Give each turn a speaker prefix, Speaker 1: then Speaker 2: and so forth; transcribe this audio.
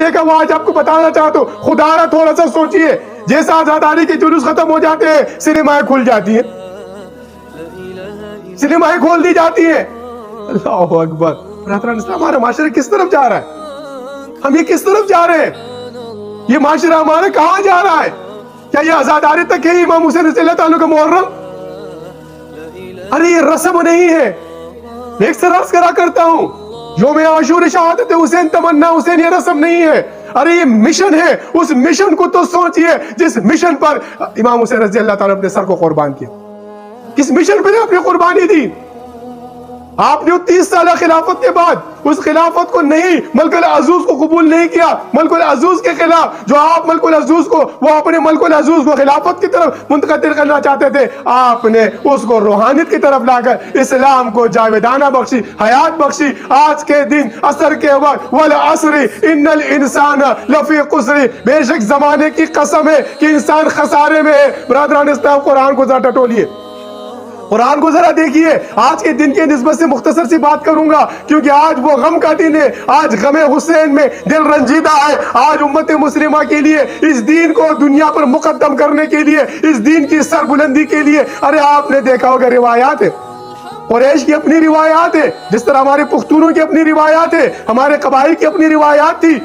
Speaker 1: معاشرے کا وہ آج آپ کو بتانا چاہتا ہوں. خدا را تھوڑا سا سوچئے, جیسا آزاداری کے جلوس ختم ہو جاتے ہیں سینمائیں کھل جاتی ہیں, سینمائیں کھول دی جاتی ہیں. اللہ اکبر. برادران اسلام, ہمارا معاشرہ کس طرف جا رہا ہے؟ ہم یہ کس طرف جا رہے ہیں؟ یہ معاشرہ ہمارا کہاں جا رہا ہے؟ کیا یہ آزاداری تک ہے امام حسین رضی اللہ تعالیٰ کا محرم؟ ارے یہ رسم نہیں ہے. میں ایک عرض کرا کرتا ہوں, یوم عاشور شہادت حسین تمنا حسین یہ رسم نہیں ہے. ارے یہ مشن ہے. اس مشن کو تو سوچئے جس مشن پر امام حسین رضی اللہ تعالیٰ اپنے سر کو قربان کیا. کس مشن پر آپ نے قربانی دی؟ آپ نے 30 سالہ خلافت کے بعد اس خلافت کو نہیں, ملک العزوز کو قبول نہیں کیا. ملک العزوز کے خلاف, جو آپ ملک العزوز کو, وہ اپنے ملک العزوز کو خلافت کی طرف منتقل کرنا چاہتے تھے, آپ نے اس کو روحانیت کی طرف لا کر اسلام کو جاویدانہ بخشی, حیات بخشی. آج کے دن عصر کے وقت والعصر ان الانسان لفی قسر, بے شک زمانے کی قسم ہے کہ انسان خسارے میں ہے. برادران اسلام, قرآن کو ذرا ٹٹولیے, قرآن کو ذرا دیکھیے. آج کے دن کے نسبت سے مختصر سی بات کروں گا, کیونکہ آج وہ غم کا دن ہے. آج غم حسین میں دل رنجیدہ ہے. آج امت مسلمہ کے لیے اس دین کو دنیا پر مقدم کرنے کے لیے, اس دین کی سربلندی کے لیے, ارے آپ نے دیکھا ہوگا روایات ہے, قریش کی اپنی روایات ہے, جس طرح ہمارے پختونوں کی اپنی روایات ہے, ہمارے قبائل کی اپنی روایات تھی.